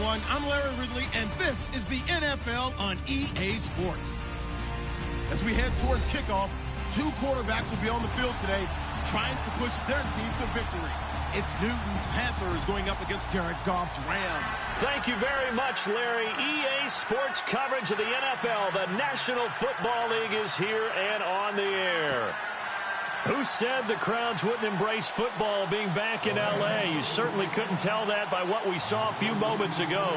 everyone. I'm Larry Ridley, and this is the NFL on EA Sports. As we head towards kickoff, two quarterbacks will be on the field today trying to push their team to victory. It's Newton's Panthers going up against Jared Goff's Rams. Thank you very much, Larry. EA Sports coverage of the NFL. The National Football League is here and on the air. Who said the crowds wouldn't embrace football being back in L.A.? You certainly couldn't tell that by what we saw a few moments ago.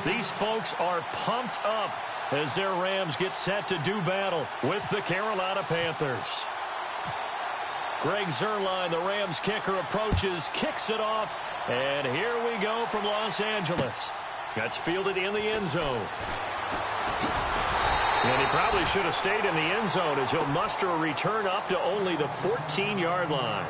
These folks are pumped up as their Rams get set to do battle with the Carolina Panthers. Greg Zuerlein, the Rams kicker, approaches, kicks it off, and here we go from Los Angeles. That's fielded in the end zone. And he probably should have stayed in the end zone as he'll muster a return up to only the 14-yard line.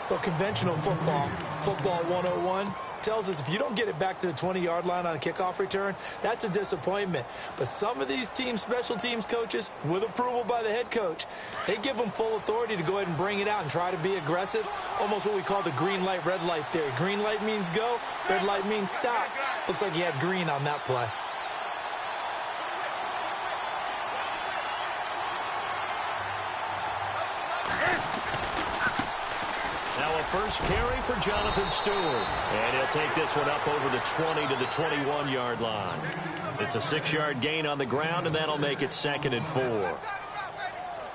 Well, conventional football 101, tells us if you don't get it back to the 20-yard line on a kickoff return, that's a disappointment. But some of these teams, special teams coaches, with approval by the head coach, they give them full authority to go ahead and bring it out and try to be aggressive, almost what we call the green light, red light theory. Green light means go, red light means stop. Looks like he had green on that play. First carry for Jonathan Stewart. And he'll take this one up over the 20 to the 21-yard line. It's a 6-yard gain on the ground, and that'll make it 2nd and 4.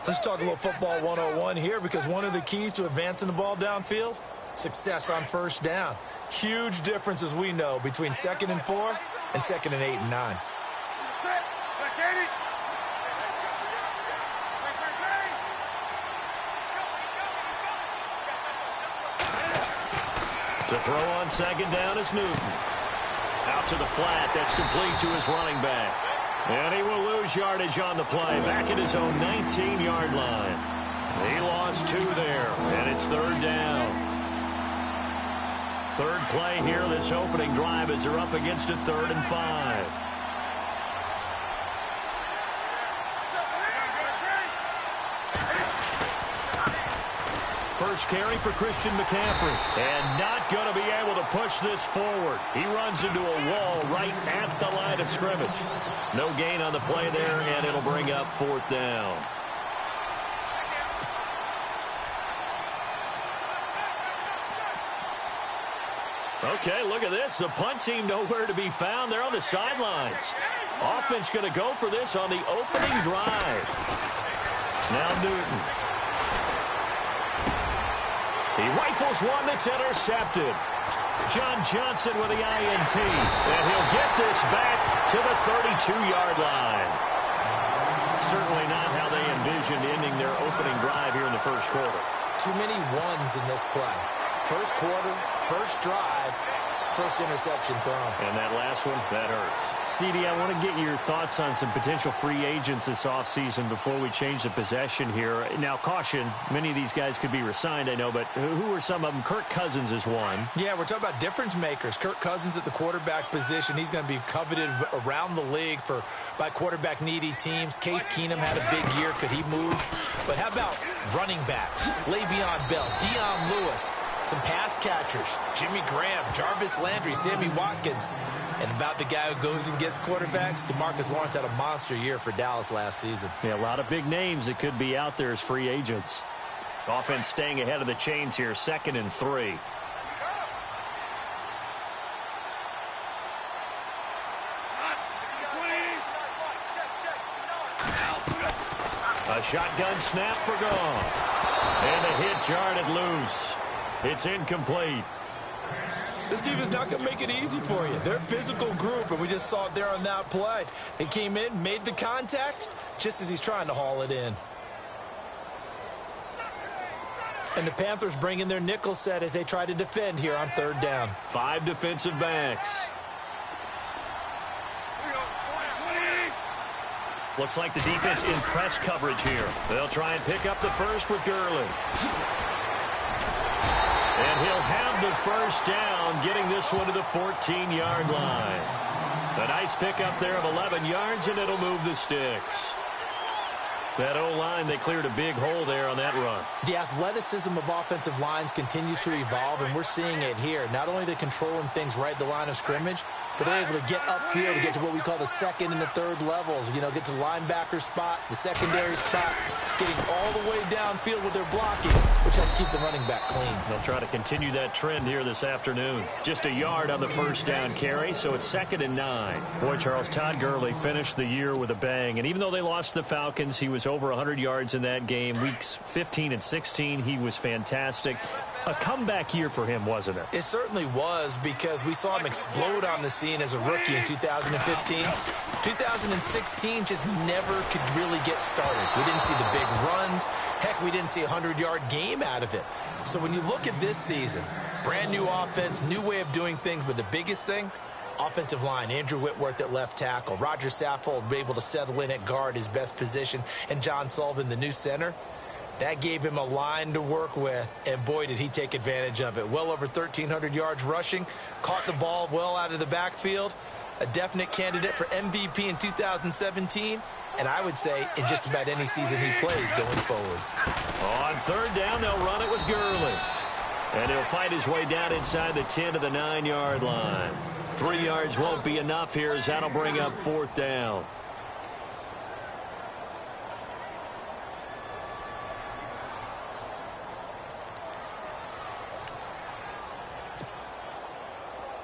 Let's talk a little football 101 here, because one of the keys to advancing the ball downfield, success on first down. Huge difference, as we know, between 2nd and 4 and 2nd and 8 and 9. To throw on 2nd down is Newton. Out to the flat. That's complete to his running back. And he will lose yardage on the play. Back at his own 19-yard line. He lost 2 there. And it's 3rd down. 3rd play here, this opening drive, as they're up against a 3rd and 5. First carry for Christian McCaffrey. And not going to be able to push this forward. He runs into a wall right at the line of scrimmage. No gain on the play there, and it'll bring up 4th down. Okay, look at this. The punt team nowhere to be found. They're on the sidelines. Offense going to go for this on the opening drive. Now Newton. He rifles one that's intercepted. John Johnson with the INT. And he'll get this back to the 32-yard line. Certainly not how they envisioned ending their opening drive here in the first quarter. Too many ones in this play. First quarter, first drive, first interception thrown. And that last one, that hurts. CD, I want to get your thoughts on some potential free agents this offseason before we change the possession here. Now, caution, many of these guys could be re-signed, I know, but who are some of them? Kirk Cousins is one. Yeah, we're talking about difference makers. Kirk Cousins at the quarterback position. He's going to be coveted around the league by quarterback-needy teams. Case Keenum had a big year. Could he move? But how about running backs? Le'Veon Bell, Dion Lewis. Some pass catchers, Jimmy Graham, Jarvis Landry, Sammy Watkins. And about the guy who goes and gets quarterbacks, DeMarcus Lawrence had a monster year for Dallas last season. Yeah, a lot of big names that could be out there as free agents. Offense staying ahead of the chains here, 2nd and 3. A shotgun snap for Goff. And a hit jarred loose. It's incomplete. This team is not going to make it easy for you. They're a physical group, and we just saw it there on that play. He came in, made the contact, just as he's trying to haul it in. And the Panthers bring in their nickel set as they try to defend here on 3rd down. 5 defensive backs. Looks like the defense in press coverage here. They'll try and pick up the first with Gurley. And he'll have the first down, getting this one to the 14-yard line. A nice pickup there of 11 yards, and it'll move the sticks. That O-line, they cleared a big hole there on that run. The athleticism of offensive lines continues to evolve, and we're seeing it here. Not only are they controlling things right at the line of scrimmage, but they're able to get upfield to get to what we call the second and the third levels. You know, get to linebacker spot, the secondary spot, getting all the way downfield with their blocking, which helps keep the running back clean. They'll try to continue that trend here this afternoon. Just a yard on the first down carry, so it's 2nd and 9. Boy, Charles, Todd Gurley finished the year with a bang, and even though they lost the Falcons, he was over 100 yards in that game. Weeks 15 and 16, he was fantastic. A comeback year for him, wasn't it? It certainly was, because we saw him explode on the scene as a rookie in 2015. 2016 just never could really get started. We didn't see the big runs. Heck, we didn't see a 100-yard game out of it. So when you look at this season, brand new offense, new way of doing things, but the biggest thing, offensive line, Andrew Whitworth at left tackle, Roger Saffold able to settle in at guard, his best position, and John Sullivan, the new center. That gave him a line to work with, and boy, did he take advantage of it. Well over 1,300 yards rushing, caught the ball well out of the backfield, a definite candidate for MVP in 2017, and I would say in just about any season he plays going forward. On 3rd down, they'll run it with Gurley. And he'll fight his way down inside the 10 to the 9-yard line. 3 yards won't be enough here, as that'll bring up 4th down.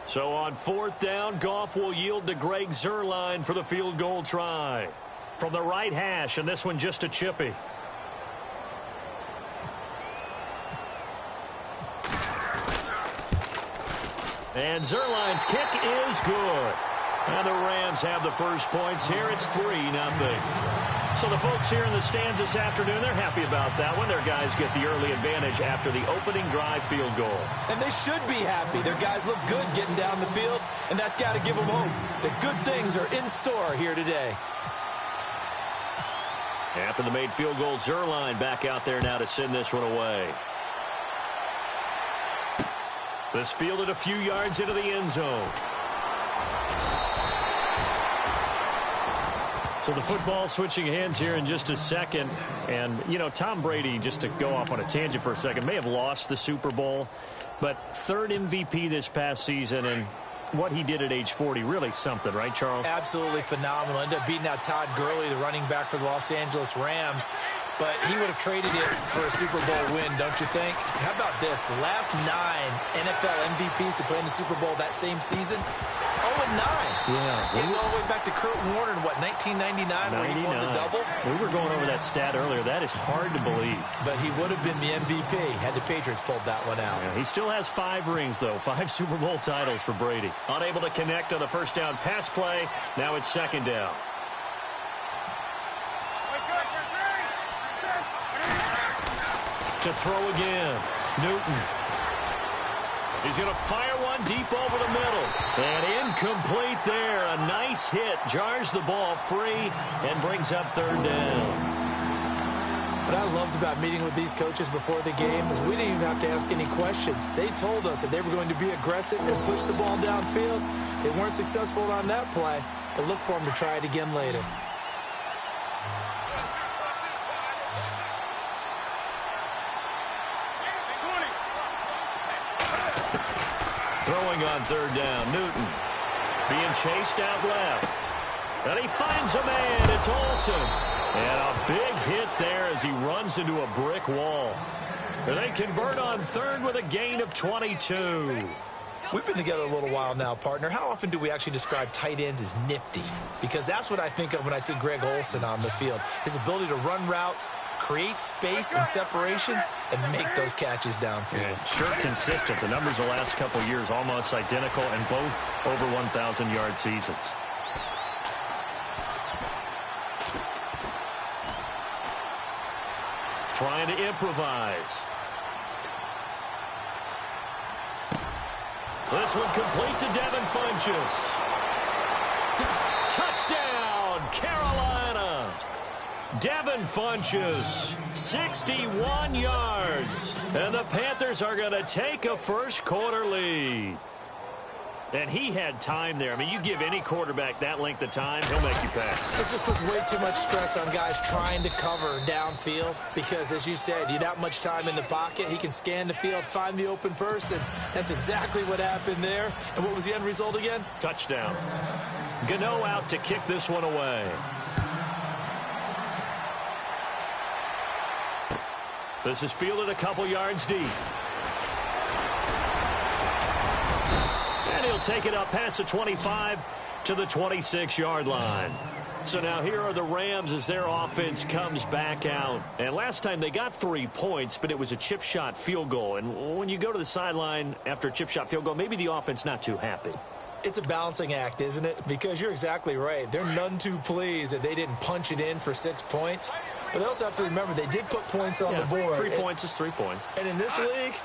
So on 4th down, Goff will yield to Greg Zuerlein for the field goal try. From the right hash, and this one just a chippy. And Zuerlein's kick is good. And the Rams have the first points here. It's 3-0. So the folks here in the stands this afternoon, they're happy about that one. Their guys get the early advantage after the opening drive field goal. And they should be happy. Their guys look good getting down the field, and that's got to give them hope that good things are in store here today. After the made field goal, Zuerlein back out there now to send this one away. This fielded a few yards into the end zone. So the football switching hands here in just a second. And, you know, Tom Brady, just to go off on a tangent for a second, may have lost the Super Bowl, but 3rd MVP this past season, and what he did at age 40, really something, right, Charles? Absolutely phenomenal. Ended up beating out Todd Gurley, the running back for the Los Angeles Rams. But he would have traded it for a Super Bowl win, don't you think? How about this? The last 9 NFL MVPs to play in the Super Bowl that same season, 0-9. Yeah. Getting all the way back to Kurt Warner in, what, 1999, where he won the double? We were going over that stat earlier. That is hard to believe. But he would have been the MVP had the Patriots pulled that one out. Yeah, he still has 5 rings, though. 5 Super Bowl titles for Brady. Unable to connect on the first down pass play. Now it's 2nd down. To throw again. Newton. He's going to fire one deep over the middle. And incomplete there. A nice hit. Jars the ball free and brings up 3rd down. What I loved about meeting with these coaches before the game is we didn't even have to ask any questions. They told us that they were going to be aggressive and push the ball downfield. They weren't successful on that play, but look for them to try it again later. Throwing on 3rd down, Newton being chased out left. And he finds a man. It's Olsen. And a big hit there as he runs into a brick wall. And they convert on 3rd with a gain of 22. We've been together a little while now, partner. How often do we actually describe tight ends as nifty? Because that's what I think of when I see Greg Olsen on the field. His ability to run routes, create space and separation, and make those catches downfield. Yeah, sure consistent. The numbers the last couple of years almost identical, and both over 1,000-yard seasons. Trying to improvise. This one complete to Devin Funchess. Touchdown, Carolina. Devin Funchess, 61 yards. And the Panthers are going to take a first-quarter lead. And he had time there. I mean, you give any quarterback that length of time, he'll make you pay. It just puts way too much stress on guys trying to cover downfield because, as you said, you have that much time in the pocket. He can scan the field, find the open person. That's exactly what happened there. And what was the end result again? Touchdown. Gano out to kick this one away. This is fielded a couple yards deep. And he'll take it up past the 25 to the 26-yard line. So now here are the Rams as their offense comes back out. And last time they got 3 points, but it was a chip shot field goal. And when you go to the sideline after a chip shot field goal, maybe the offense not too happy. It's a balancing act, isn't it? Because you're exactly right. They're none too pleased that they didn't punch it in for 6 points. But they also have to remember they did put points on the board. 3 points is 3 points. And in this league,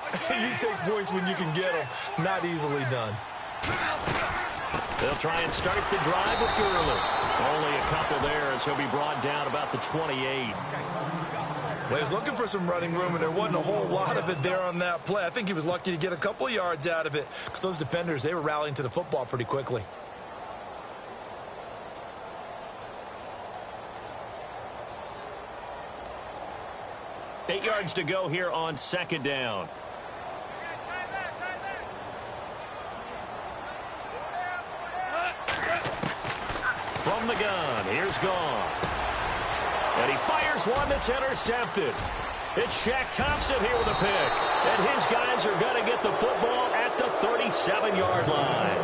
you take points when you can get them. Not easily done. They'll try and start the drive with Gurley. Only a couple there as he'll be brought down about the 28. Well, he was looking for some running room, and there wasn't a whole lot of it there on that play. I think he was lucky to get a couple of yards out of it because those defenders, they were rallying to the football pretty quickly. Eight yards to go here on second down. From the gun, here's Goff. And he fires one that's intercepted. It's Shaq Thompson here with a pick. And his guys are going to get the football at the 37-yard line.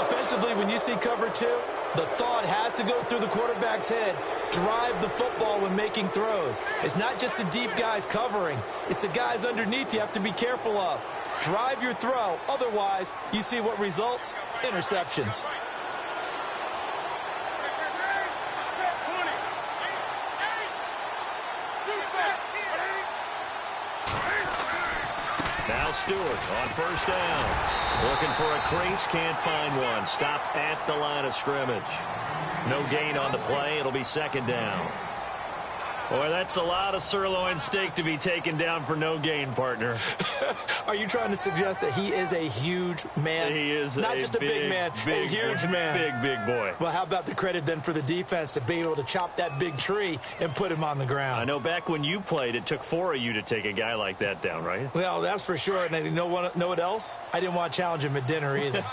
Offensively, when you see cover two, the thought has to go through the quarterback's head. Drive the football when making throws. It's not just the deep guys covering. It's the guys underneath you have to be careful of. Drive your throw. Otherwise, you see what results? Interceptions. Now Stewart on first down. Looking for a crease, can't find one. Stopped at the line of scrimmage. No gain on the play. It'll be second down. Boy, that's a lot of sirloin steak to be taken down for no gain, partner. Are you trying to suggest that he is a huge man? He is not just a big man, a huge man. Big boy. Well, how about the credit then for the defense to be able to chop that big tree and put him on the ground? I know back when you played, it took 4 of you to take a guy like that down, right? Well, that's for sure. And you know what else? I didn't want to challenge him at dinner either.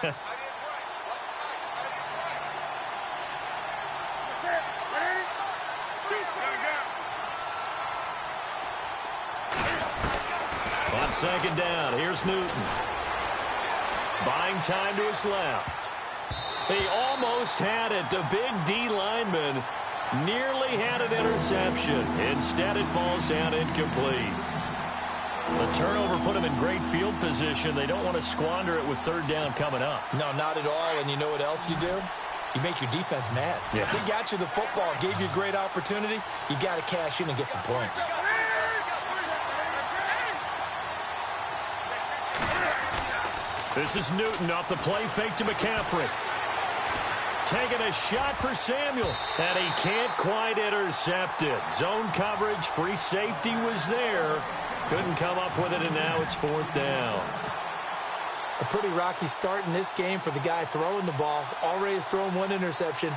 On second down, here's Newton. Buying time to his left. He almost had it. The big D lineman nearly had an interception. Instead, it falls down incomplete. The turnover put him in great field position. They don't want to squander it with third down coming up. No, not at all. And you know what else you do? You make your defense mad. Yeah. They got you the football, gave you a great opportunity. You got to cash in and get some points. This is Newton off the play fake to McCaffrey. Taking a shot for Samuel, and he can't quite intercept it. Zone coverage, free safety was there. Couldn't come up with it, and now it's fourth down. A pretty rocky start in this game for the guy throwing the ball. Already has thrown one interception.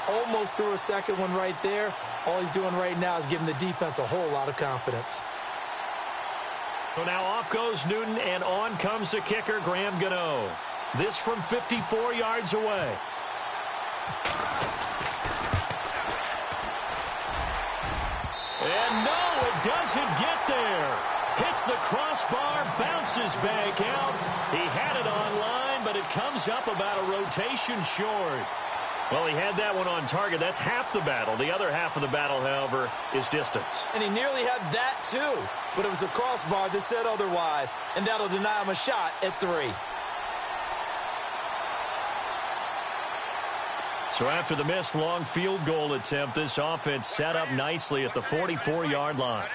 Almost threw a second one right there. All he's doing right now is giving the defense a whole lot of confidence. So now off goes Newton, and on comes the kicker, Graham Gano. This from 54 yards away. And no, it doesn't get there. Hits the crossbar, bounces back out. He had it on line, but it comes up about a rotation short. Well, he had that one on target. That's half the battle. The other half of the battle, however, is distance. And he nearly had that, too. But it was a crossbar that said otherwise. And that'll deny him a shot at 3. So after the missed long field goal attempt, this offense set up nicely at the 44-yard line.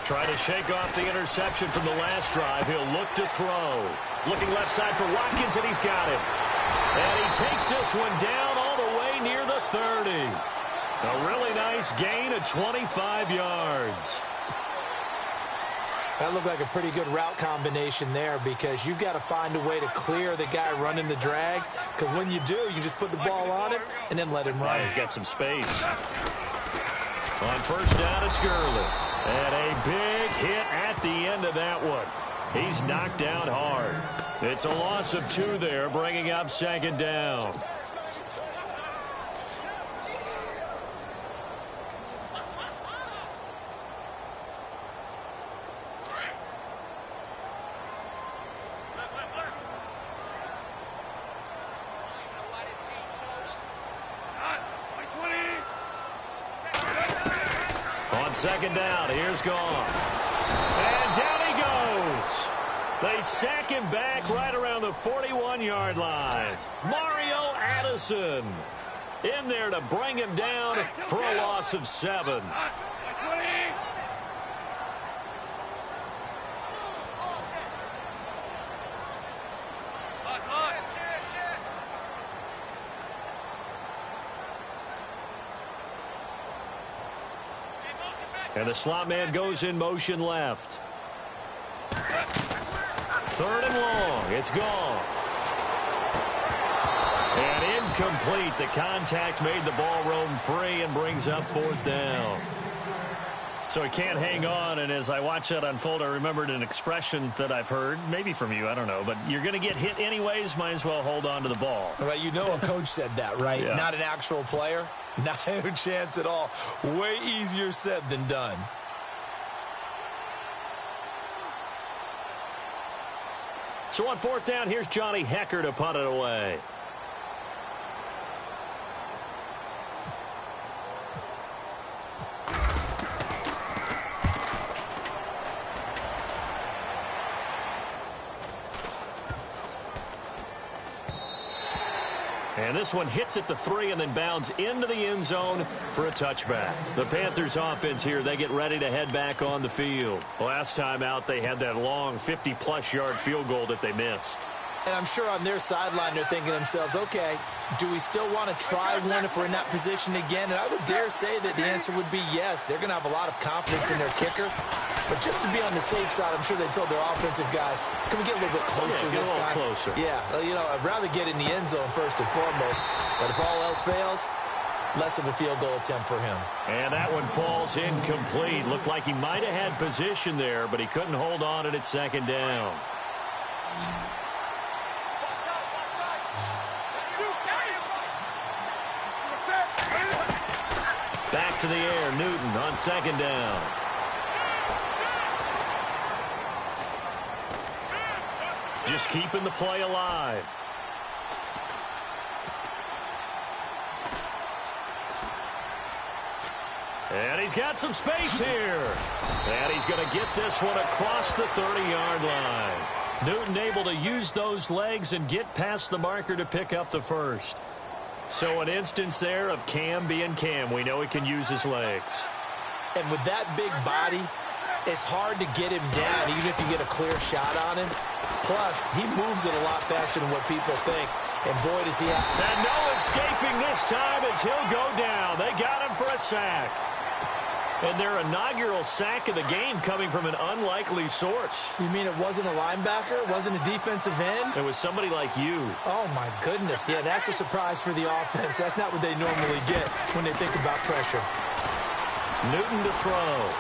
Try to shake off the interception from the last drive. He'll look to throw. Looking left side for Watkins, and he's got it. And he takes this one down all the way near the 30. A really nice gain of 25 yards. That looked like a pretty good route combination there because you've got to find a way to clear the guy running the drag, because when you do, you just put the ball on him and then let him run. He's got some space. On first down, it's Gurley. And a big hit at the end of that one. He's knocked down hard. It's a loss of 2 there, bringing up second down. Second down, here's Goff. And down he goes. They sack him back right around the 41-yard line. Mario Addison in there to bring him down for a loss of 7. And the slot man goes in motion left. 3rd and long. It's Goff. And incomplete. The contact made the ball roam free and brings up 4th down. So he can't hang on, and as I watch that unfold, I remembered an expression that I've heard, maybe from you, I don't know, but you're going to get hit anyways, might as well hold on to the ball. Right, you know a coach said that, right? Yeah. Not an actual player. Not a chance at all. Way easier said than done. So on 4th down, here's Johnny Hecker to punt it away. And this one hits at the 3 and then bounds into the end zone for a touchback. The Panthers offense here, they get ready to head back on the field. Last time out, they had that long 50-plus yard field goal that they missed. And I'm sure on their sideline they're thinking to themselves, okay, do we still want to try one if we're in that position again? And I would dare say that the answer would be yes. They're going to have a lot of confidence in their kicker. But just to be on the safe side, I'm sure they told their offensive guys, can we get a little bit closer this time? Closer. Yeah, you know, I'd rather get in the end zone first and foremost. But if all else fails, less of a field goal attempt for him. And that one falls incomplete. Looked like he might have had position there, but he couldn't hold on at 2nd down. Back to the air, Newton on 2nd down. Just keeping the play alive. And he's got some space here. And he's going to get this one across the 30-yard line. Newton able to use those legs and get past the marker to pick up the first. So an instance there of Cam being Cam. We know he can use his legs. And with that big body, it's hard to get him down, even if you get a clear shot on him. Plus, he moves it a lot faster than what people think. And boy, does he have... And no escaping this time as he'll go down. They got him for a sack. And their inaugural sack of the game coming from an unlikely source. You mean it wasn't a linebacker? It wasn't a defensive end? It was somebody like you. Oh, my goodness. Yeah, that's a surprise for the offense. That's not what they normally get when they think about pressure. Newton to throw.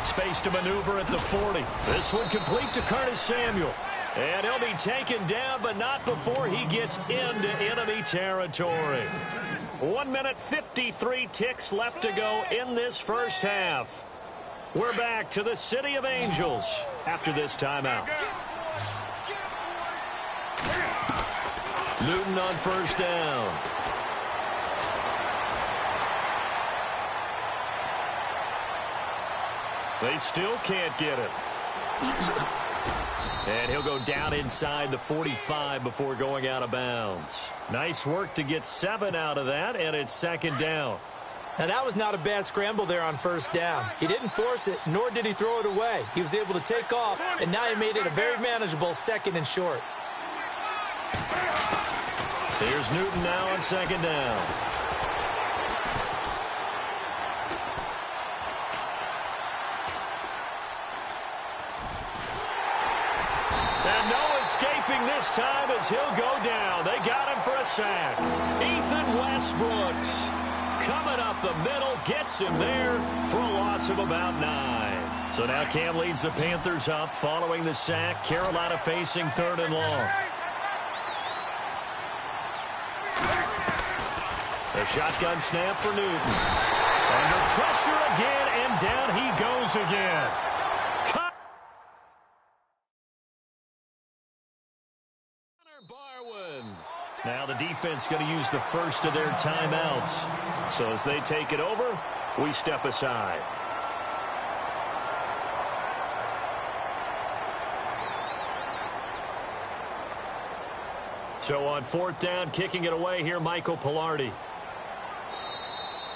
Space to maneuver at the 40. This one complete to Curtis Samuel. And he'll be taken down, but not before he gets into enemy territory. 1 minute, 53 ticks left to go in this first half. We're back to the City of Angels after this timeout. Newton on first down. They still can't get it. And he'll go down inside the 45 before going out of bounds. Nice work to get 7 out of that, and it's 2nd down. Now, that was not a bad scramble there on first down. He didn't force it, nor did he throw it away. He was able to take off, and now he made it a very manageable 2nd and short. Here's Newton now on 2nd down. escaping this time as he'll go down. They got him for a sack. Ethan Westbrooks coming up the middle, gets him there for a loss of about 9. So now Cam leads the Panthers up following the sack. Carolina facing 3rd and long. The shotgun snap for Newton. Under pressure again, and down he goes again. Now the defense going to use the first of their timeouts. So as they take it over, we step aside. So on 4th down, kicking it away here, Michael Pilardi.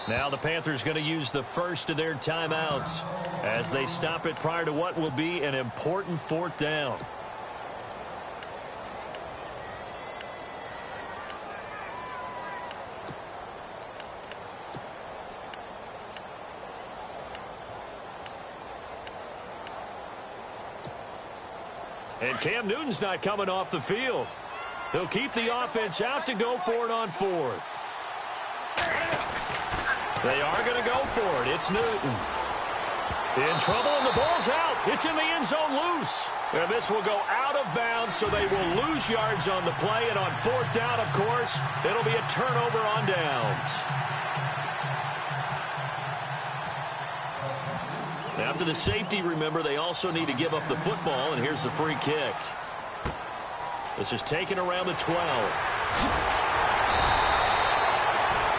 Now the Panthers going to use the first of their timeouts as they stop it prior to what will be an important 4th down. And Cam Newton's not coming off the field. He'll keep the offense out to go for it on 4th. They are going to go for it. It's Newton. In trouble, and the ball's out. It's in the end zone loose. And this will go out of bounds, so they will lose yards on the play. And on 4th down, of course, it'll be a turnover on downs. After the safety, remember, they also need to give up the football, and here's the free kick. This is taken around the 12.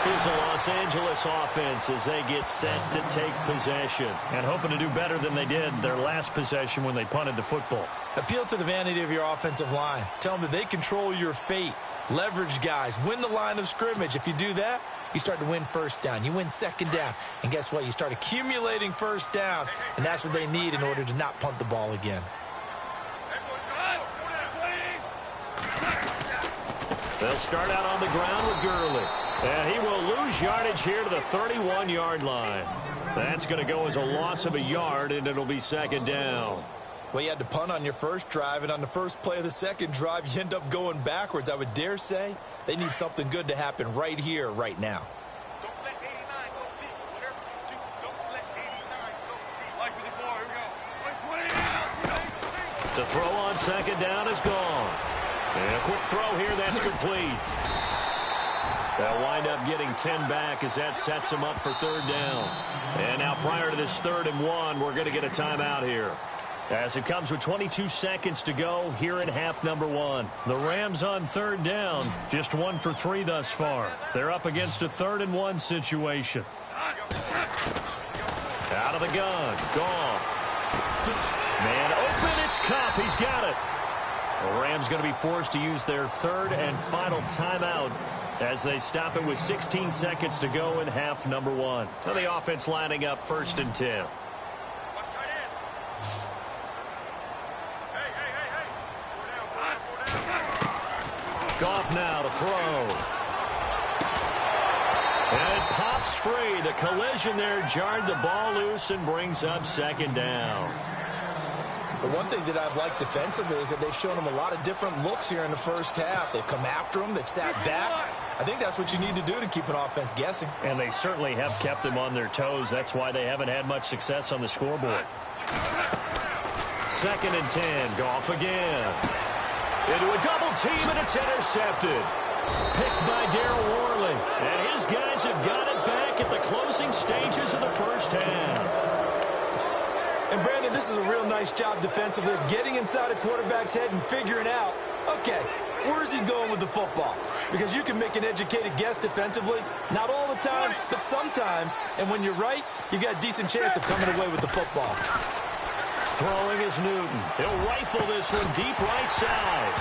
Here's the Los Angeles offense as they get set to take possession. And hoping to do better than they did their last possession when they punted the football. Appeal to the vanity of your offensive line. Tell them that they control your fate. Leverage guys. Win the line of scrimmage. If you do that, you start to win 1st down. You win 2nd down. And guess what? You start accumulating 1st downs. And that's what they need in order to not punt the ball again. They'll start out on the ground with Gurley. And he will lose yardage here to the 31-yard line. That's going to go as a loss of a yard, and it'll be 2nd down. Well, you had to punt on your first drive, and on the first play of the second drive, you end up going backwards. I would dare say they need something good to happen right here, right now. Don't let 89 go deep. Whatever you do, don't let 89 go deep. Like with the ball, here we go. To throw on 2nd down is gone. And a quick throw here, that's complete. They'll wind up getting 10 back as that sets them up for 3rd down. And now prior to this 3rd and 1, we're going to get a timeout here. As it comes with 22 seconds to go here in half number 1. The Rams on 3rd down, just 1 for 3 thus far. They're up against a 3rd and 1 situation. Out of the gun, Goff. Man open, it's Kupp, he's got it. The Rams going to be forced to use their 3rd and final timeout as they stop it with 16 seconds to go in half number 1. Now the offense lining up 1st and 10. Goff now to throw. And it pops free. The collision there jarred the ball loose and brings up 2nd down. The one thing that I've liked defensively is that they've shown them a lot of different looks here in the first half. They've come after them. They've sat back. I think that's what you need to do to keep an offense guessing. And they certainly have kept them on their toes. That's why they haven't had much success on the scoreboard. 2nd and 10. Goff again. Into a double team, and it's intercepted. Picked by Darryl Worley. And his guys have got it back at the closing stages of the first half. And, Brandon, this is a real nice job defensively of getting inside a quarterback's head and figuring out, okay, where's he going with the football? Because you can make an educated guess defensively, not all the time, but sometimes. And when you're right, you've got a decent chance of coming away with the football. Throwing is Newton. He'll rifle this one deep right side.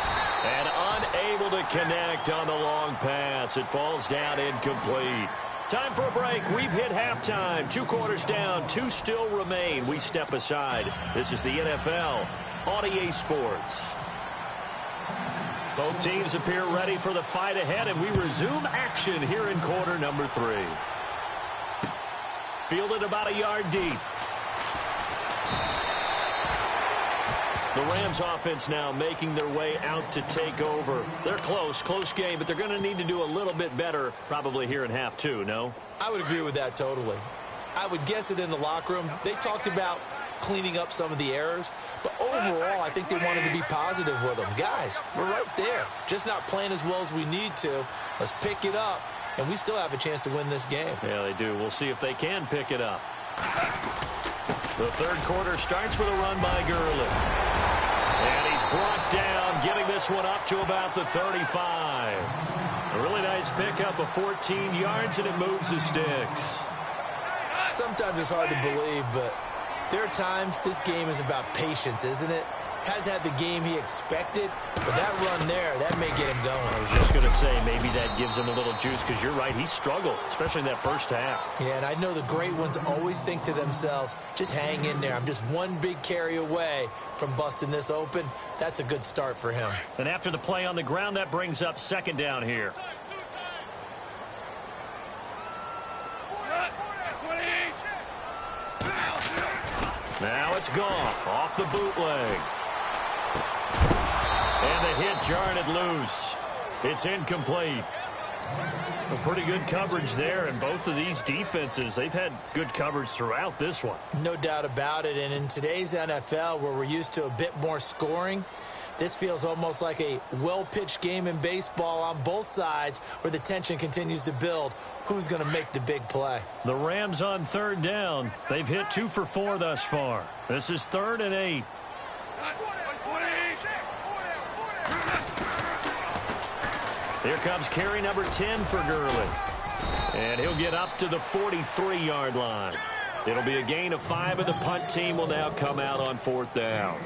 And unable to connect on the long pass. It falls down incomplete. Time for a break. We've hit halftime. 2 quarters down. 2 still remain. We step aside. This is the NFL on EA Sports. Both teams appear ready for the fight ahead, and we resume action here in quarter number 3. Fielded about a yard deep. The Rams offense now making their way out to take over. They're close game, but they're going to need to do a little bit better probably here in half two, no? I would agree with that totally. I would guess it in the locker room. They talked about cleaning up some of the errors, but overall, I think they wanted to be positive with them. Guys, we're right there. Just not playing as well as we need to. Let's pick it up, and we still have a chance to win this game. Yeah, they do. We'll see if they can pick it up. The third quarter starts with a run by Gurley. And he's brought down, getting this one up to about the 35. A really nice pickup of 14 yards, and it moves the sticks. Sometimes it's hard to believe, but there are times this game is about patience, isn't it? Has had the game he expected, but that run there, that may get him going. I was just going to say, maybe that gives him a little juice, because you're right, he struggled, especially in that first half. Yeah, and I know the great ones always think to themselves, just hang in there. I'm just one big carry away from busting this open. That's a good start for him. And after the play on the ground, that brings up second down here. Now it's Goff off the bootleg. And the hit jarred it loose. It's incomplete. A pretty good coverage there, and both of these defenses, they've had good coverage throughout this one. No doubt about it, and in today's NFL, where we're used to a bit more scoring, this feels almost like a well-pitched game in baseball on both sides where the tension continues to build. Who's going to make the big play? The Rams on third down. They've hit 2 for 4 thus far. This is 3rd and 8. Here comes carry number 10 for Gurley. And he'll get up to the 43-yard line. It'll be a gain of 5, and the punt team will now come out on 4th down.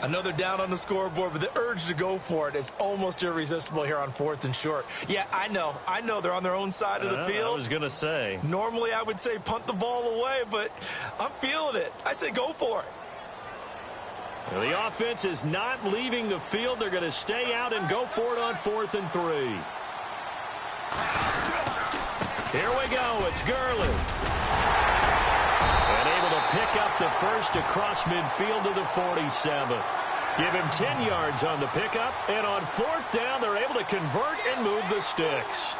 Another down on the scoreboard, but the urge to go for it is almost irresistible here on 4th and short. Yeah, I know they're on their own side of the field. I was going to say. Normally I would say punt the ball away, but I'm feeling it. I say go for it. Well, the offense is not leaving the field. They're going to stay out and go for it on 4th and 3. Here we go. It's Gurley. And able to pick up the first across midfield to the 47. Give him 10 yards on the pickup. And on 4th down, they're able to convert and move the sticks.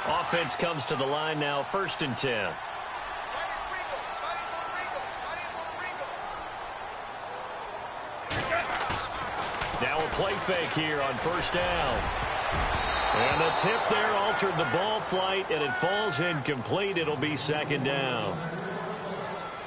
Offense comes to the line now, 1st and 10. Now a play fake here on 1st down. And the tip there altered the ball flight, and it falls incomplete. It'll be 2nd down.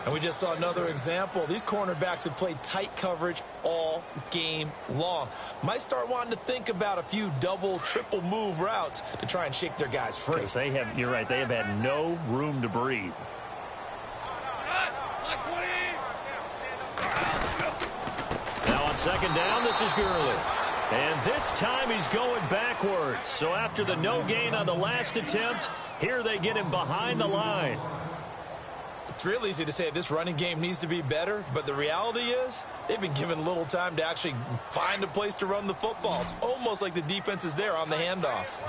And we just saw another example. These cornerbacks have played tight coverage all game long. Might start wanting to think about a few double, triple move routes to try and shake their guys free. They have, you're right, they have had no room to breathe. Now on 2nd down, this is Gurley. And this time he's going backwards. So after the no gain on the last attempt, here they get him behind the line. It's real easy to say this running game needs to be better, but the reality is they've been given little time to actually find a place to run the football. It's almost like the defense is there on the handoff.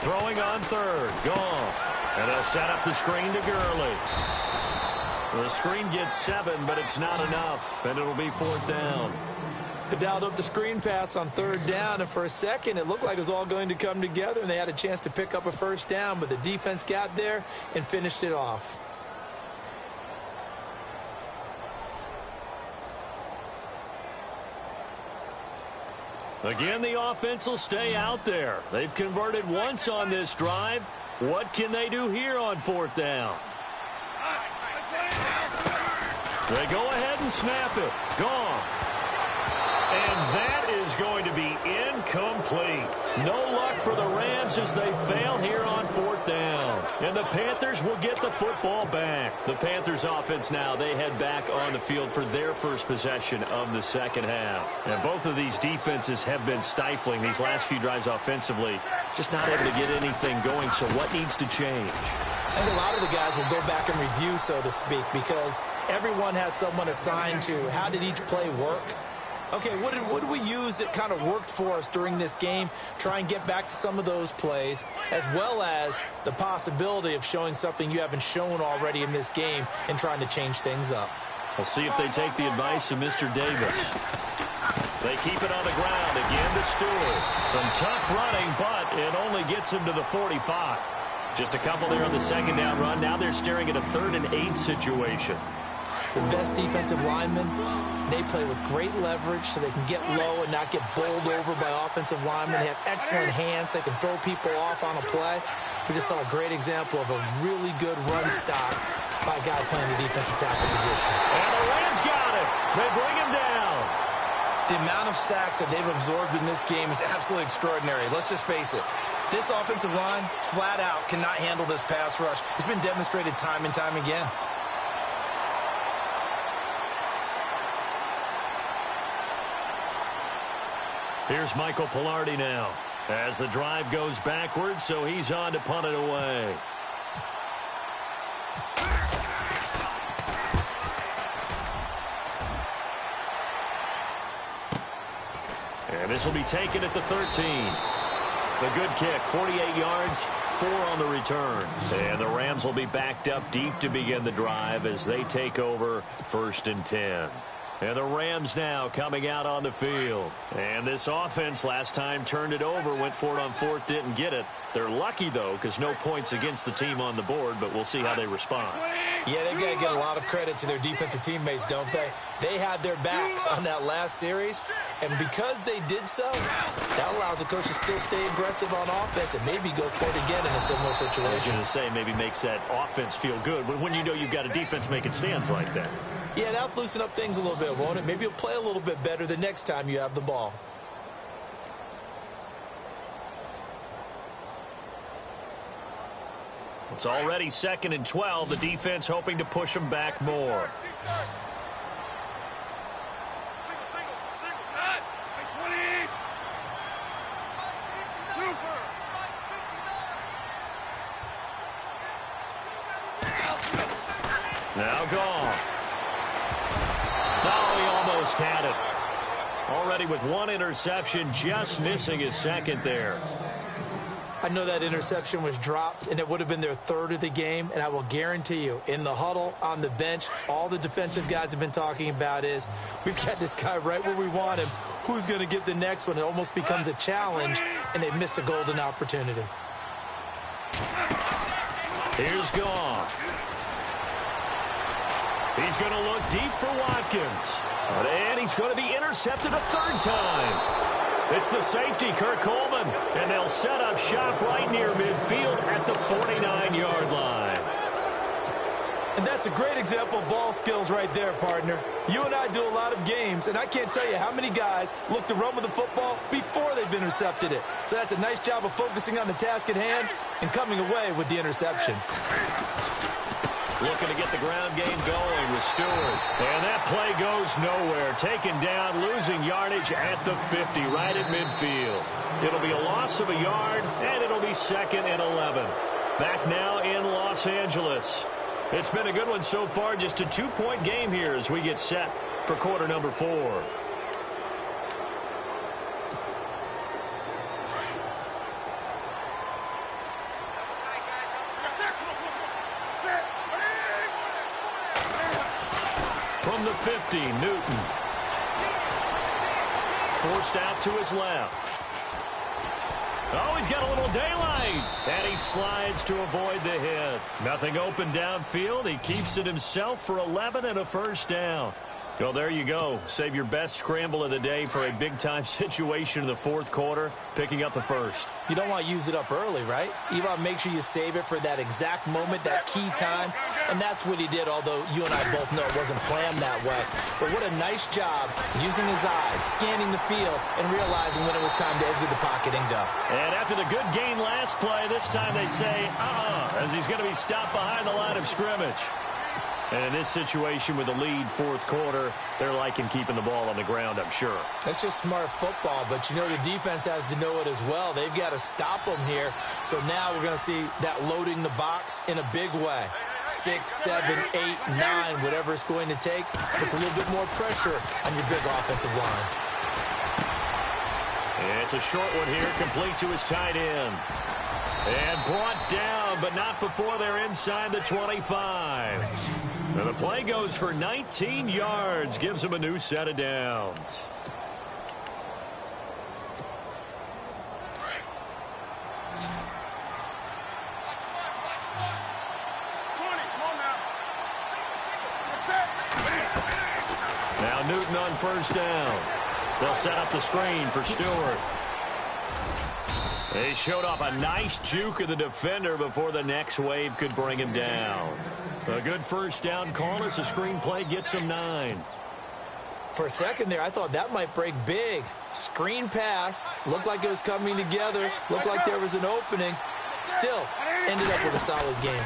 Throwing on 3rd, Goff. And they'll set up the screen to Gurley. The screen gets 7, but it's not enough, and it'll be 4th down. They dialed up the screen pass on 3rd down, and for a second it looked like it was all going to come together, and they had a chance to pick up a 1st down, but the defense got there and finished it off. Again, the offense will stay out there. They've converted once on this drive. What can they do here on 4th down? They go ahead and snap it. Goff. And that is going to be incomplete. No luck for the Rams as they fail here on 4th down. And the Panthers will get the football back. The Panthers offense now, they head back on the field for their first possession of the second half. And both of these defenses have been stifling these last few drives offensively. Just not able to get anything going, so what needs to change? I think a lot of the guys will go back and review, so to speak, because everyone has someone assigned to how did each play work. Okay, what did we use that kind of worked for us during this game? Try and get back to some of those plays, as well as the possibility of showing something you haven't shown already in this game and trying to change things up. We'll see if they take the advice of Mr. Davis. They keep it on the ground again to Stewart. Some tough running, but it only gets him to the 45. Just a couple there on the second down run. Now they're staring at a 3rd and 8 situation. The best defensive linemen, they play with great leverage so they can get low and not get bowled over by offensive linemen. They have excellent hands. They can throw people off on a play. We just saw a great example of a really good run stop by a guy playing the defensive tackle position. And the Rams got it. They bring him down. The amount of sacks that they've absorbed in this game is absolutely extraordinary. Let's just face it. This offensive line, flat out, cannot handle this pass rush. It's been demonstrated time and time again. Here's Michael Pilardi now as the drive goes backwards, so he's on to punt it away. And this will be taken at the 13. The good kick, 48 yards, 4 on the return. And the Rams will be backed up deep to begin the drive as they take over 1st and 10. And the Rams now coming out on the field. And this offense last time turned it over, went for it on 4th, didn't get it. They're lucky, though, because no points against the team on the board, but we'll see how they respond. Yeah, they've got to get a lot of credit to their defensive teammates, don't they? They had their backs on that last series, and because they did so, that allows the coach to still stay aggressive on offense and maybe go for it again in a similar situation. I was going to say, maybe makes that offense feel good when you know you've got a defense making stands like that. Yeah, that'll loosen up things a little bit, won't it? Maybe you'll play a little bit better the next time you have the ball. It's already 2nd and 12. The defense hoping to push them back more. Now gone. Oh, he almost had it. Already with 1 interception, just missing his 2nd there. I know that interception was dropped, and it would have been their 3rd of the game, and I will guarantee you, in the huddle, on the bench, all the defensive guys have been talking about is, we've got this guy right where we want him. Who's going to get the next one? It almost becomes a challenge, and they missed a golden opportunity. Here's Goff. He's going to look deep for Watkins. And he's going to be intercepted a 3rd time. It's the safety, Kurt Coleman, and they'll set up shop right near midfield at the 49-yard line. And that's a great example of ball skills right there, partner. You and I do a lot of games, and I can't tell you how many guys look to run with the football before they've intercepted it. So that's a nice job of focusing on the task at hand and coming away with the interception. Looking to get the ground game going with Stewart. And that play goes nowhere. Taken down, losing yardage at the 50, right at midfield. It'll be a loss of a yard, and it'll be 2nd and 11. Back now in Los Angeles. It's been a good one so far. Just a 2-point game here as we get set for quarter number 4. From the 50, Newton. Forced out to his left. Oh, he's got a little daylight. And he slides to avoid the hit. Nothing open downfield. He keeps it himself for 11 and a 1st down. Well, there you go. Save your best scramble of the day for a big-time situation in the 4th quarter, picking up the 1st. You don't want to use it up early, right? You want to make sure you save it for that exact moment, that key time. And that's what he did, although you and I both know it wasn't planned that way. But what a nice job using his eyes, scanning the field, and realizing when it was time to exit the pocket and go. And after the good gain last play, this time they say, as he's going to be stopped behind the line of scrimmage. And in this situation with the lead fourth quarter, they're liking keeping the ball on the ground, I'm sure. That's just smart football, but you know the defense has to know it as well. They've got to stop them here. So now we're going to see that loading the box in a big way. 6, 7, 8, 9, whatever it's going to take, puts a little bit more pressure on your big offensive line. It's a short one here, complete to his tight end. And brought down, but not before they're inside the 25. Now the play goes for 19 yards, gives them a new set of downs. Now Newton on first down. They'll set up the screen for Stewart. They showed off a nice juke of the defender before the next wave could bring him down. A good first down call as the screenplay gets him 9. For a second there, I thought that might break big. Screen pass, looked like it was coming together, looked like there was an opening. Still, ended up with a solid game.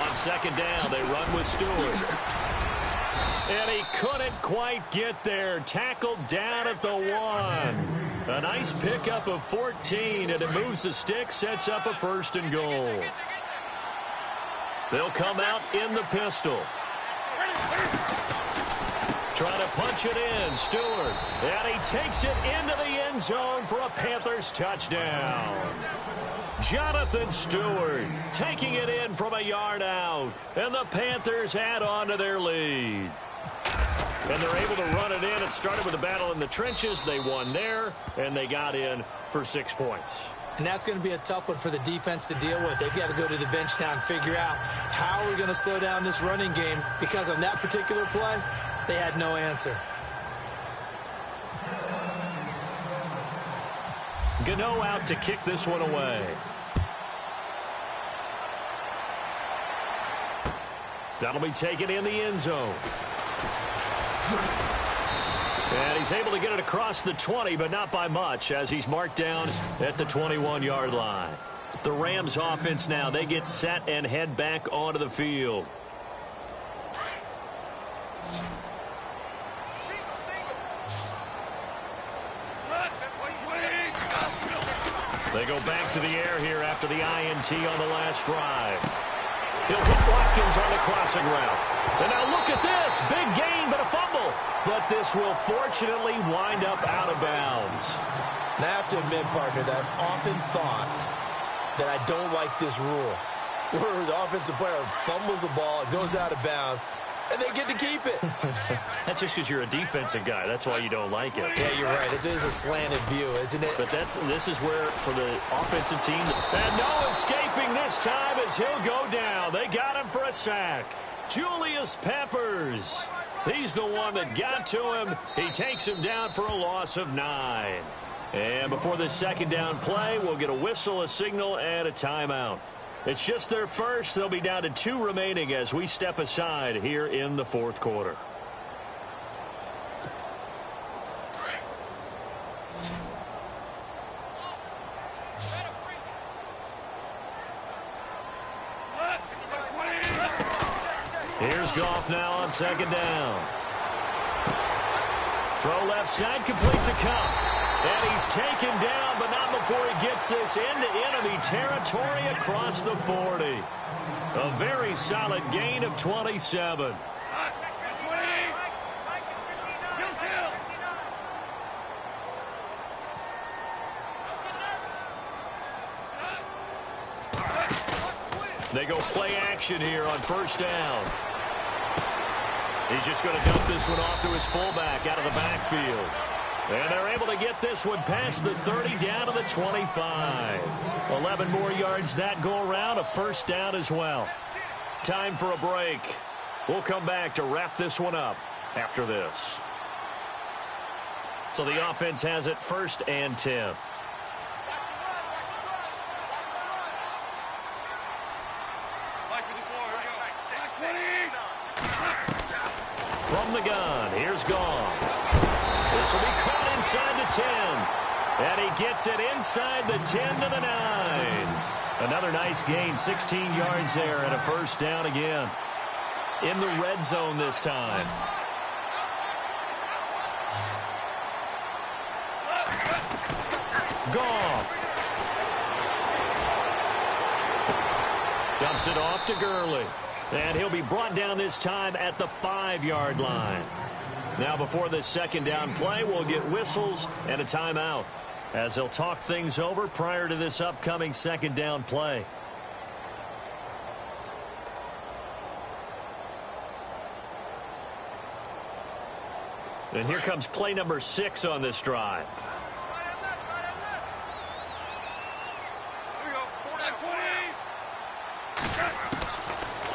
On second down, they run with Stewart. And he couldn't quite get there. Tackled down at the 1. A nice pickup of 14, and it moves the stick, sets up a first and goal. They'll come out in the pistol. Trying to punch it in, Stewart. And he takes it into the end zone for a Panthers touchdown. Jonathan Stewart taking it in from a yard out. And the Panthers add on to their lead. And they're able to run it in. It started with a battle in the trenches. They won there, and they got in for 6 points. And that's going to be a tough one for the defense to deal with. They've got to go to the bench now and figure out how we're going to slow down this running game, because on that particular play, they had no answer. Gano out to kick this one away. That'll be taken in the end zone. And he's able to get it across the 20, but not by much, as he's marked down at the 21-yard line. The Rams offense now, they get set and head back onto the field. They go back to the air here after the INT on the last drive. He'll hit Watkins on the crossing route. And now look at this. Big gain, but a fumble. But this will fortunately wind up out of bounds. Now, I have to admit, partner, that I've often thought that I don't like this rule, where the offensive player fumbles the ball, it goes out of bounds, and they get to keep it. That's just because you're a defensive guy. That's why you don't like it. Yeah, you're right. It is a slanted view, isn't it? But this is where, for the offensive team, and no escaping this time as he'll go down. They got him for a sack. Julius Peppers. He's the one that got to him. He takes him down for a loss of 9. And before this second down play, we'll get a whistle, a signal, and a timeout. It's just their first. They'll be down to 2 remaining as we step aside here in the fourth quarter. Here's Goff now on second down. Throw left side, complete to Cup. And he's taken down, but not before he gets this into enemy territory across the 40. A very solid gain of 27. They go play action here on first down. He's just going to dump this one off to his fullback out of the backfield. And they're able to get this one past the 30 down to the 25. 11 more yards that go around, a first down as well. Time for a break. We'll come back to wrap this one up after this. So the offense has it 1st and 10. from the gun. Here's Goff. This will be caught inside the 10. And he gets it inside the 10 to the 9. Another nice gain, 16 yards there and a first down again. In the red zone this time. Goff. Dumps it off to Gurley. And he'll be brought down this time at the 5-yard line. Now before this second down play, we'll get whistles and a timeout as they'll talk things over prior to this upcoming second down play. And here comes play number 6 on this drive.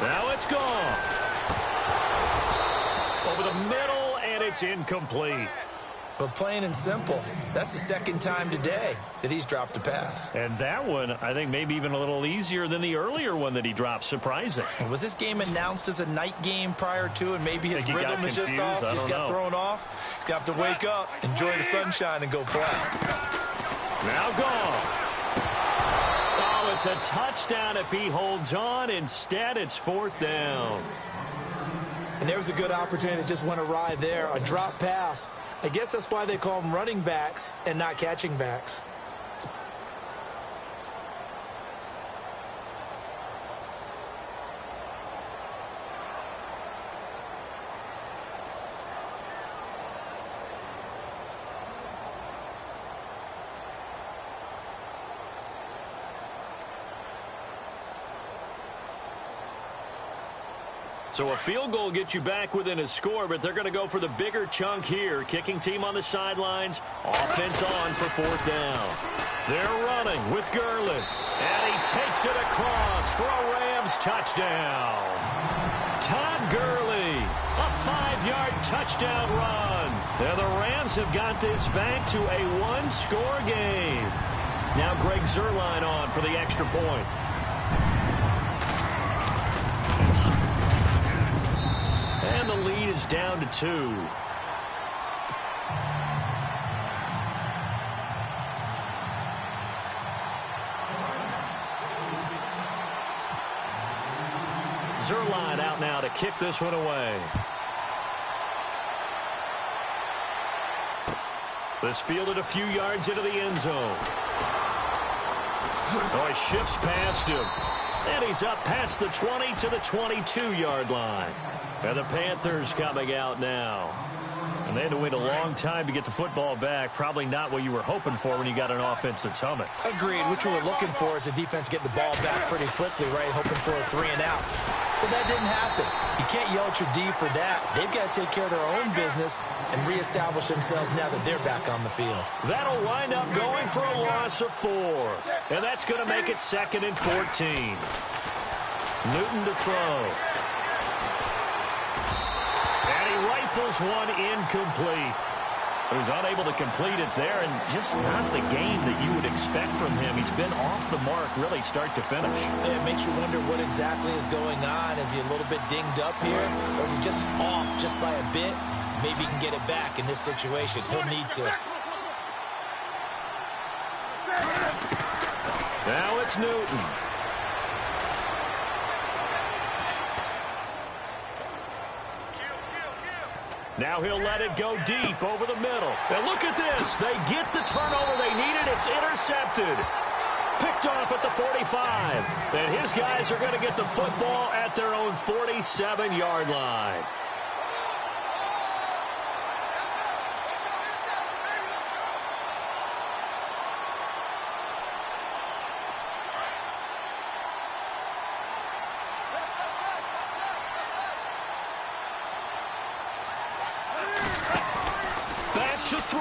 Now it's gone. Over the middle, and it's incomplete. But plain and simple, that's the second time today that he's dropped a pass. And that one, I think, maybe even a little easier than the earlier one that he dropped. Surprising. Was this game announced as a night game prior to, and maybe his rhythm is just off? He just got thrown off. He's got to wake up, enjoy the sunshine, and go play. Now gone. Oh, it's a touchdown if he holds on. Instead, it's 4th down. And there was a good opportunity that just went awry there. A drop pass. I guess that's why they call them running backs and not catching backs. So a field goal gets you back within a score, but they're going to go for the bigger chunk here. Kicking team on the sidelines. Offense on for 4th down. They're running with Gurley. And he takes it across for a Rams touchdown. Todd Gurley, a 5-yard touchdown run. And the Rams have got this back to a 1-score game. Now Greg Zuerlein on for the extra point. And the lead is down to 2. Zuerlein out now to kick this one away. This fielded a few yards into the end zone. Oh, he shifts past him. And he's up past the 20 to the 22-yard line. And the Panthers coming out now. And they had to wait a long time to get the football back. Probably not what you were hoping for when you got an offense that's humming. Agreed. What you were looking for is the defense getting the ball back pretty quickly, right? Hoping for a 3-and-out. So that didn't happen. You can't yell at your D for that. They've got to take care of their own business and reestablish themselves now that they're back on the field. That'll wind up going for a loss of 4. And that's going to make it 2nd and 14. Newton to throw. And he rifles one incomplete. He was unable to complete it there, and just not the game that you would expect from him. He's been off the mark really start to finish. Yeah, it makes you wonder what exactly is going on. Is he a little bit dinged up here, or is he just off just by a bit? Maybe he can get it back in this situation. He'll need to. Now it's Newton. Now he'll let it go deep over the middle. And look at this. They get the turnover they needed. It's intercepted. Picked off at the 45. And his guys are going to get the football at their own 47-yard line. To throw.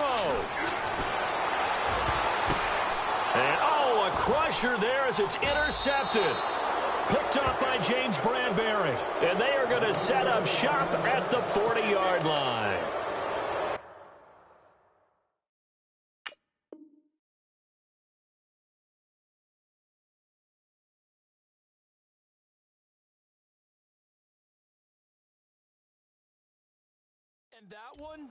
And, oh, a crusher there as it's intercepted. Picked up by James Bradbury. And they are going to set up shop at the 40-yard line. And that one,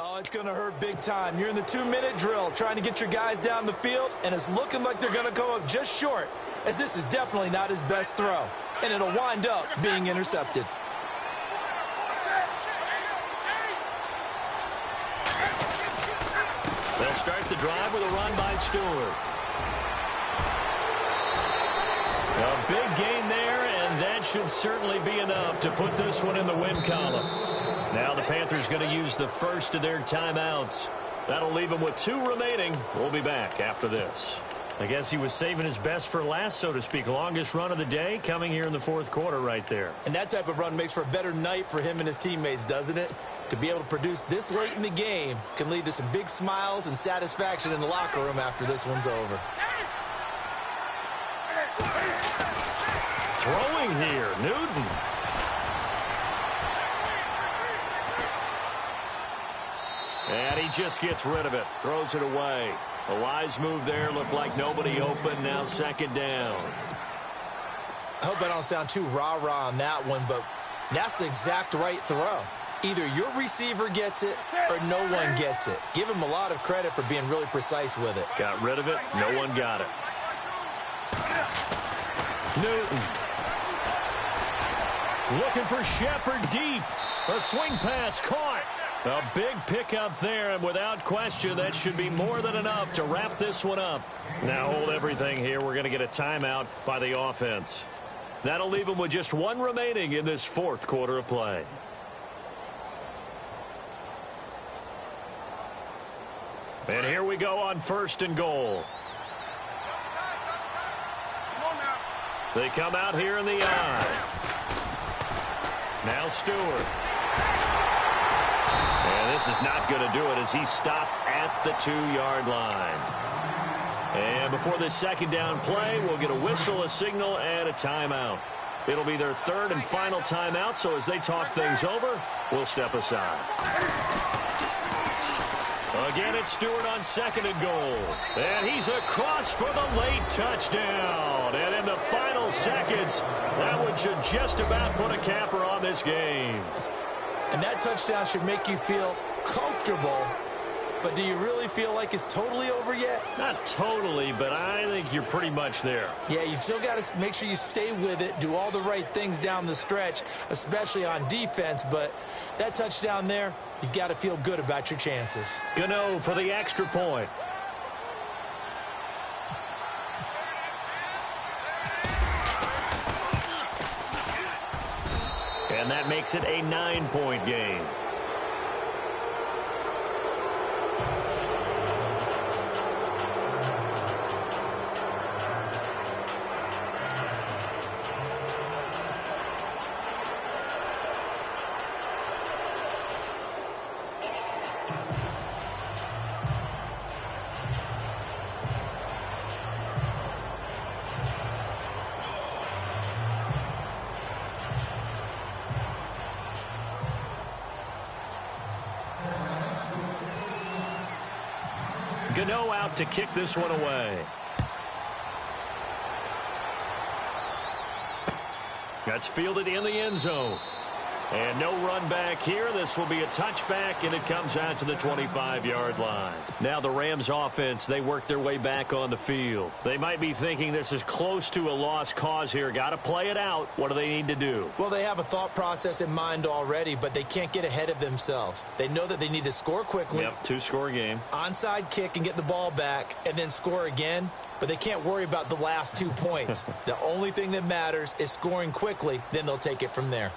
oh, it's going to hurt big time. You're in the 2-minute drill trying to get your guys down the field, and it's looking like they're going to go up just short, as this is definitely not his best throw, and it'll wind up being intercepted. They'll start the drive with a run by Stewart. A big gain there, and that should certainly be enough to put this one in the win column. Now the Panthers going to use the first of their timeouts. That'll leave them with 2 remaining. We'll be back after this. I guess he was saving his best for last, so to speak. Longest run of the day coming here in the fourth quarter right there. And that type of run makes for a better night for him and his teammates, doesn't it? To be able to produce this late in the game can lead to some big smiles and satisfaction in the locker room after this one's over. Throwing here, Newton. And he just gets rid of it, throws it away. A wise move there, looked like nobody open, now second down. I hope I don't sound too rah-rah on that one, but that's the exact right throw. Either your receiver gets it or no one gets it. Give him a lot of credit for being really precise with it. Got rid of it, no one got it. Newton. Looking for Shepard deep. A swing pass caught. A big pickup there, and without question, that should be more than enough to wrap this one up. Now hold everything here. We're going to get a timeout by the offense. That'll leave them with just 1 remaining in this fourth quarter of play. And here we go on 1st and goal. They come out here in the eye. Now Stewart. And this is not going to do it as he stopped at the 2-yard line. And before this second down play, we'll get a whistle, a signal, and a timeout. It'll be their 3rd and final timeout, so as they talk things over, we'll step aside. Again, it's Stewart on 2nd and goal. And he's across for the late touchdown. And in the final seconds, that one should just about put a capper on this game. And that touchdown should make you feel comfortable. But do you really feel like it's totally over yet? Not totally, but I think you're pretty much there. Yeah, you've still got to make sure you stay with it, do all the right things down the stretch, especially on defense. But that touchdown there, you've got to feel good about your chances. Gano for the extra point. And that makes it a 9-point game. Gano out to kick this one away. That's fielded in the end zone. And no run back here. This will be a touchback, and it comes out to the 25-yard line. Now the Rams offense, they work their way back on the field. They might be thinking this is close to a lost cause here. Got to play it out. What do they need to do? Well, they have a thought process in mind already, but they can't get ahead of themselves. They know that they need to score quickly. Yep, 2-score game. Onside kick and get the ball back, and then score again. But they can't worry about the last 2 points. The only thing that matters is scoring quickly. Then they'll take it from there.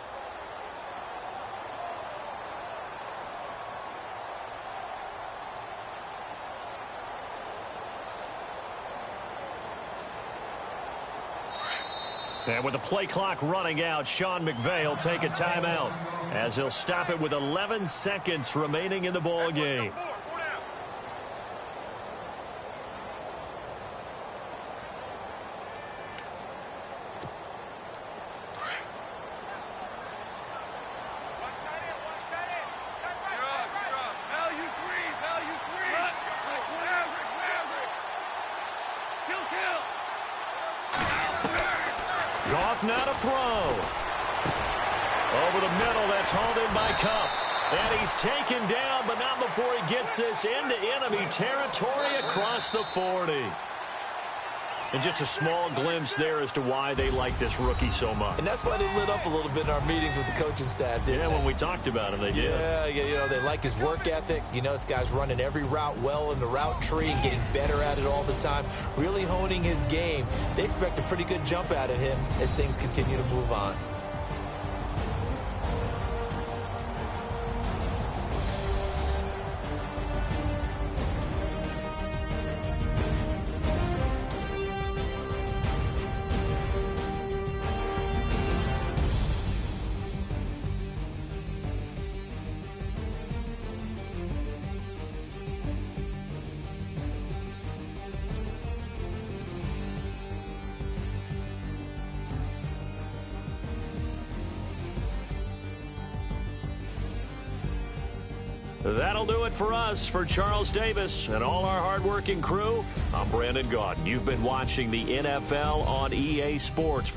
And with the play clock running out, Sean McVay will take a timeout as he'll stop it with 11 seconds remaining in the ball game. Goff now to throw. Over the middle, that's hauled in by Cup. And he's taken down, but not before he gets this into enemy territory across the 40. And just a small glimpse there as to why they like this rookie so much. And that's why they lit up a little bit in our meetings with the coaching staff, didn't they? When we talked about him, they did. Yeah, they like his work ethic. You know, this guy's running every route well in the route tree and getting better at it all the time, really honing his game. They expect a pretty good jump out of him as things continue to move on. That'll do it for us. For Charles Davis and all our hardworking crew, I'm Brandon Gaudin. You've been watching the NFL on EA Sports.